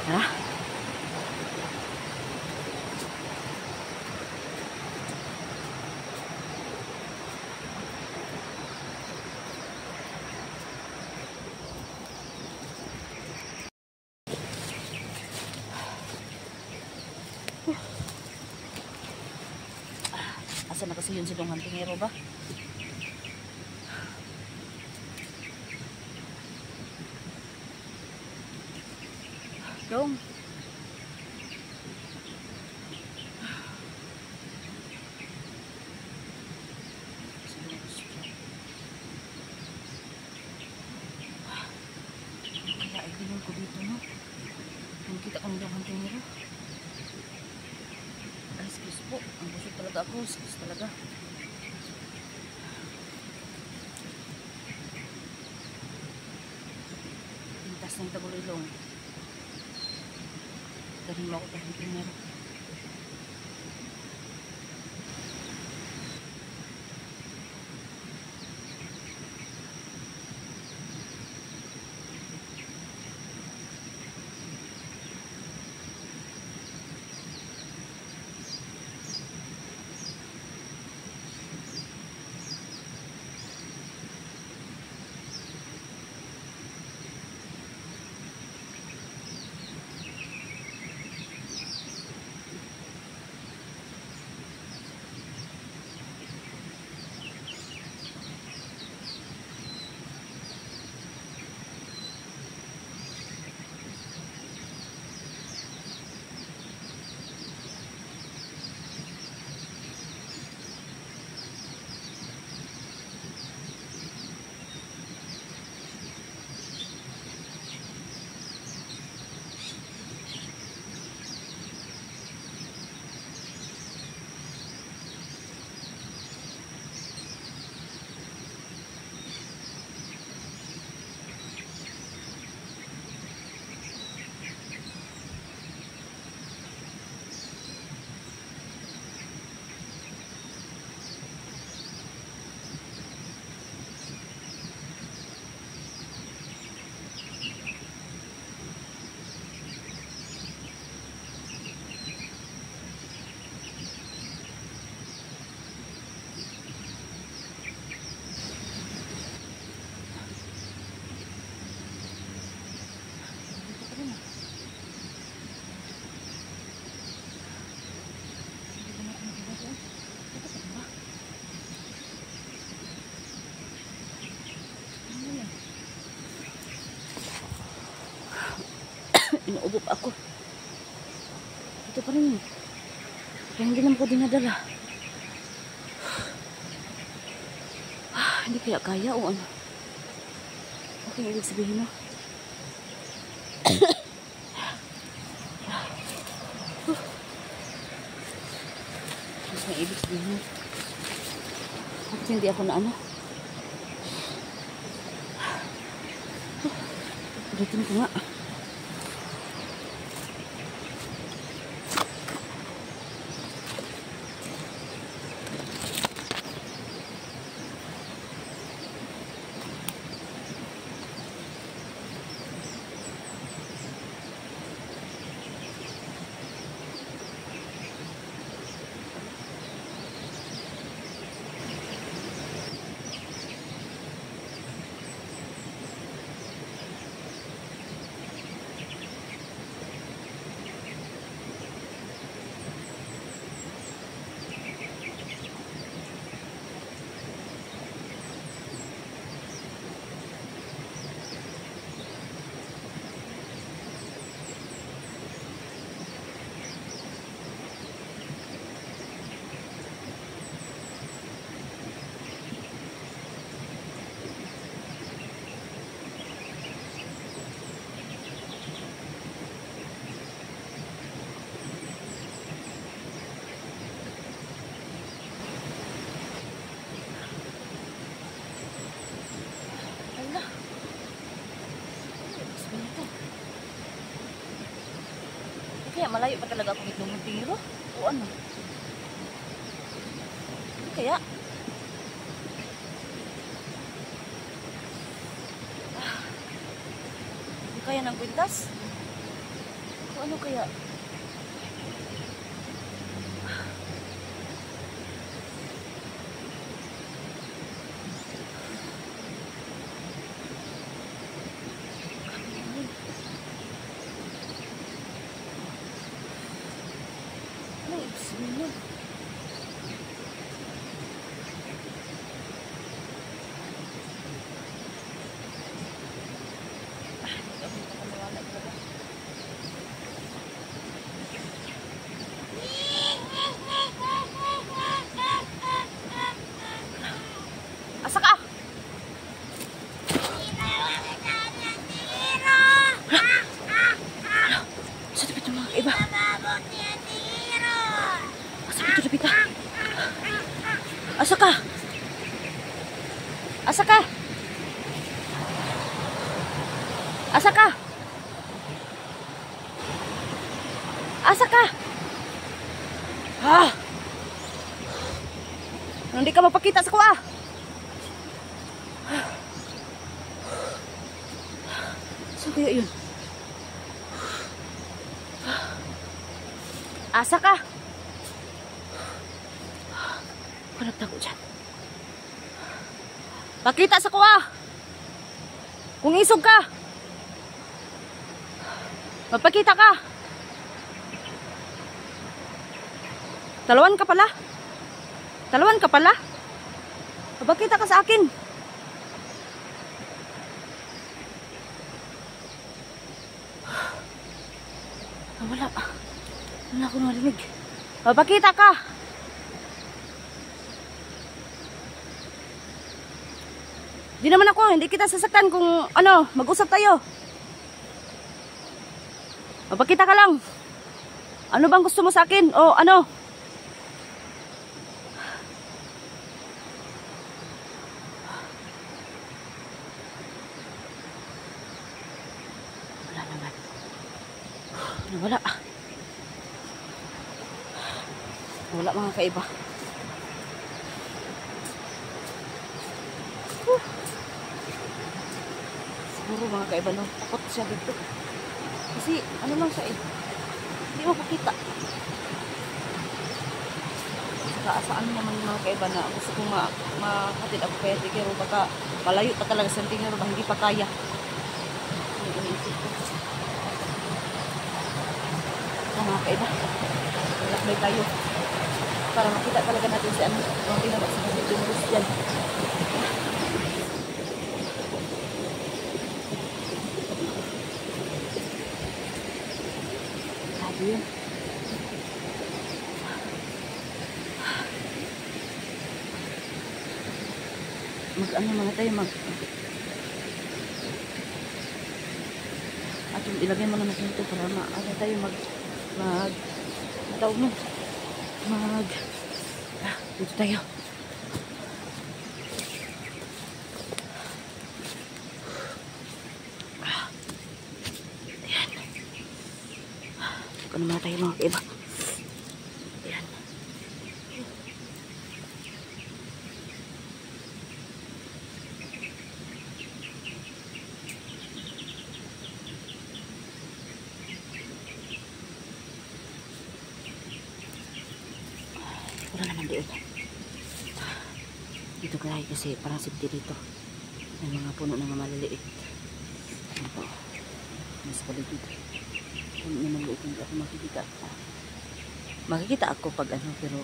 Tara. Asa na kasi yun si Dong Hantingero ba? Dong. Kaya ay ginol ko dito, no? Nakita ko ng Dong Hantingero. Ay, excuse po. Ang busog talaga ako. Excuse talaga. Pintas ng Tagulilong. Galing mo ako Dong Hantingero. Inuubok ako. Ito pa rin. Kaya hindi naman ko dinadala. Hindi kaya o ano. Okay, ibig sabihin no. Okay, ibig sabihin no. Bakit hindi ako na ano? Ulitin ko nga. Kaya malayo pa talaga ako dito ng tiro. O ano? Kaya? Hindi kaya ng kwintas? So, ano kaya? Ano ibig sabihin nun? Asa ka? Sa tabi ito mga kaiba. Asa ito tabi ka? Asa ka? Asa ka? Asa ka? Asa ka? Ha? Hindi ka mapakita sa kuha. Saan kaya yun? Asa ka? Ako nagtago dyan. Pakita sa kuha. Kung isog ka. Magpakita ka. Talawan ka pala. Talawan ka pala. Magpakita ka sa akin. Wala. Wala ako narinig. Magpakita ka. Di naman ako. Hindi kita sasaktan kung ano, mag-usap tayo. Magpakita ka lang. Ano bang gusto mo sa akin? O ano? Wala naman. Wala. Wala mga kaiba. Siguro mga kaiba, no? Takot siya dito. Kasi ano lang siya eh. Hindi mo pakita. Saka asaan naman yung mga kaiba na gusto kong makatid ako kaya tigero. Baka malayo pa talaga sa tigero ba hindi pa kaya. Yung iniisip ko. Mga kaiba. Lakbay tayo. Para makita talaga natin si ano. Mga pinabak sa mga jumurus dyan. Sabi yun. Mag-ano mga tayo at yung ilagay mo naman dito para ano tayo tawag mo dito tayo. Ayan. Ano mga tayo mga kaiba. Ayan. Wala naman doon. Dito kaya kasi parang safety dito. May mga puno na maliliit. Ito. Mas paligid. Kung may maliit hindi ako makikita. Makikita ako pag ano pero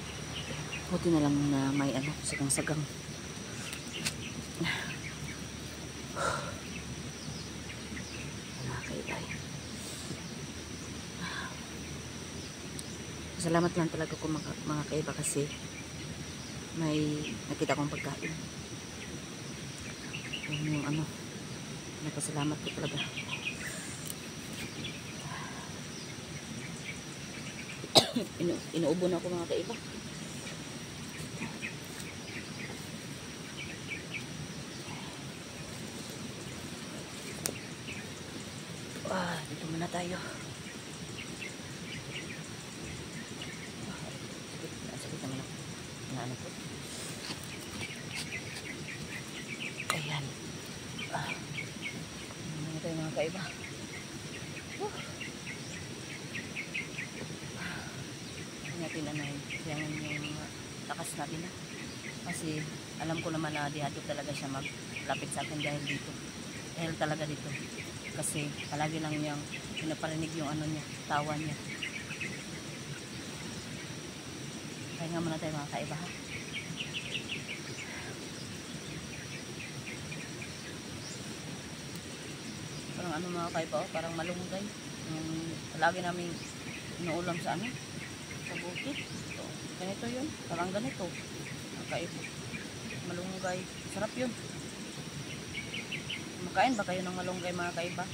buti na lang na may ano sagang-sagang. Nakakaibay. Salamat lang talaga ko mga kaiba kasi may nakita kong pagkain. Yung ano, nagpasalamat ko talaga. Inuubo na ako mga kaiba. Dito muna tayo. Sakit naman ako. Ano po? Ayan. Ano tayo mga kaiba. natin sayangin yung lakas natin na. Kasi alam ko naman na dihado talaga siya maglapit sa akin dahil dito. Dahil talaga dito. Kasi palagi lang niyang pinaparinig yung ano niya, tawa niya. Kaya nga muna tayo mga kaiba ha. Parang ano mga kaiba, parang malunggay. Yung palagi namin inuulam sa ano, sa bukid. So, ganito yun, parang ganito. Mga kaiba, malunggay. Sarap yun. Makain ba kayo ng malunggay mga kaiba?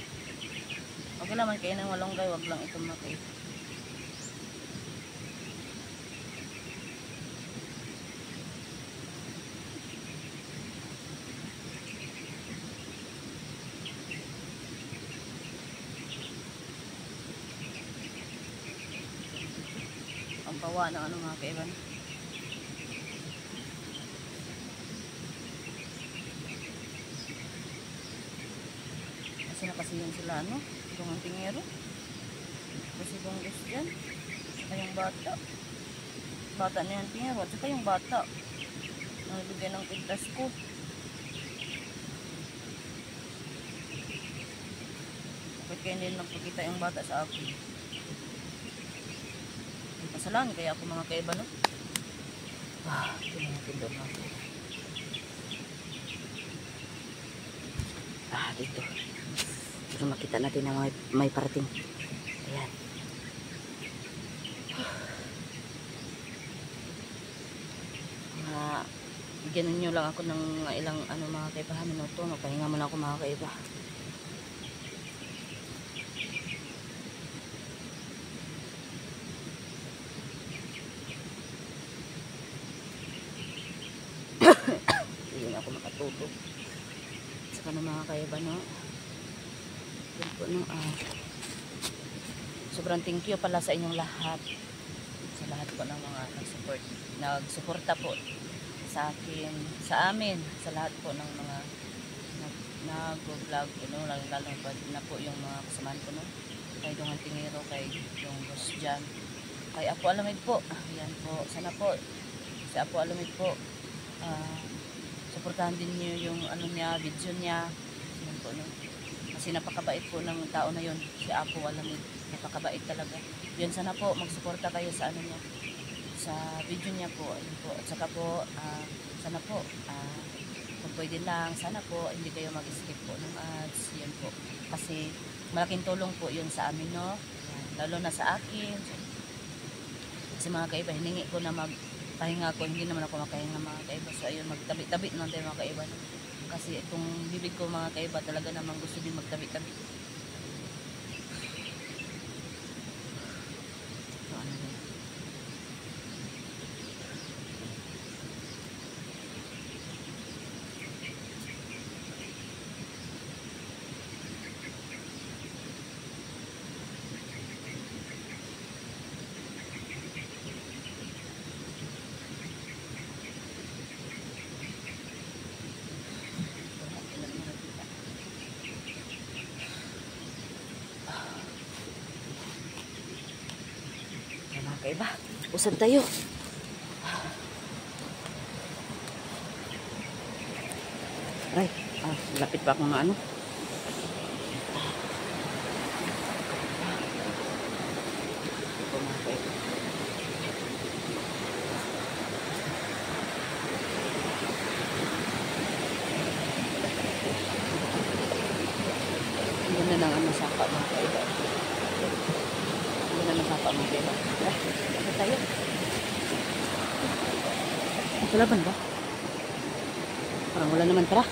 Okay naman kayo ng malunggay, wag lang ito mga kaiba. Ang bawa ng ano mga kaiba. Kasi nakasiyan sila ano, itong ang tingero. Kasi itong gusto dyan. Saka yung bata. Bata na yung tingero. At saka yung bata. Nagbigay ng pintas ko. Bakit kaya hindi nagpakita yung bata sa akin? Kasalanan kaya ako mga kaiba no? Ito na natin doon natin. Dito. Dito makita natin na may parating. Ayan. Bigyan nyo lang ako ng ilang ano mga kaiba minuto. Magpahinga muna ako mga kaiba. Hindi na ako makatulog. Saka na mga kaiba no. Yun po no. Sobrang thank you pala sa inyong lahat. Sa lahat po ng mga nagsuporta po sa akin, sa amin, sa lahat po ng mga nag-vlog, lalo na po yung mga kasamahan ko no. Kay Dungan Tingero, kay yung boss dyan, kay Apo Alamid po. Yan po, sana po si Apo Alamid po suportahan din niyo yung ano niya, video niya. Yan po no. Kasi napakabait po ng tao na yun, si Apo Alamid. Napakabait talaga. Yun, sana po magsuporta kayo sa ano niya, sa video niya po. Ayun po. At saka po sana po kung pwede lang, sana po hindi kayo mag-skip po ng ads. Yan po. Kasi malaking tulong po yun sa amin no. Yan. Lalo na sa akin. Kasi mga kaiba, hiningi ko na magpahinga ko. Hindi naman ako makahinga mga kaiba. So ayun, magtabi-tabi naman tayo mga kaiba no? Kasi itong bibig ko mga kaiba talaga naman gusto din magtabi-tabi. Kaiba, usad tayo. Ay, lapit pa akong ano. Ganda ng ano sapa mga kaiba. Ganda ng sapa mga kaiba. Lapit tayo. Wala ba? Parang wala naman, tara.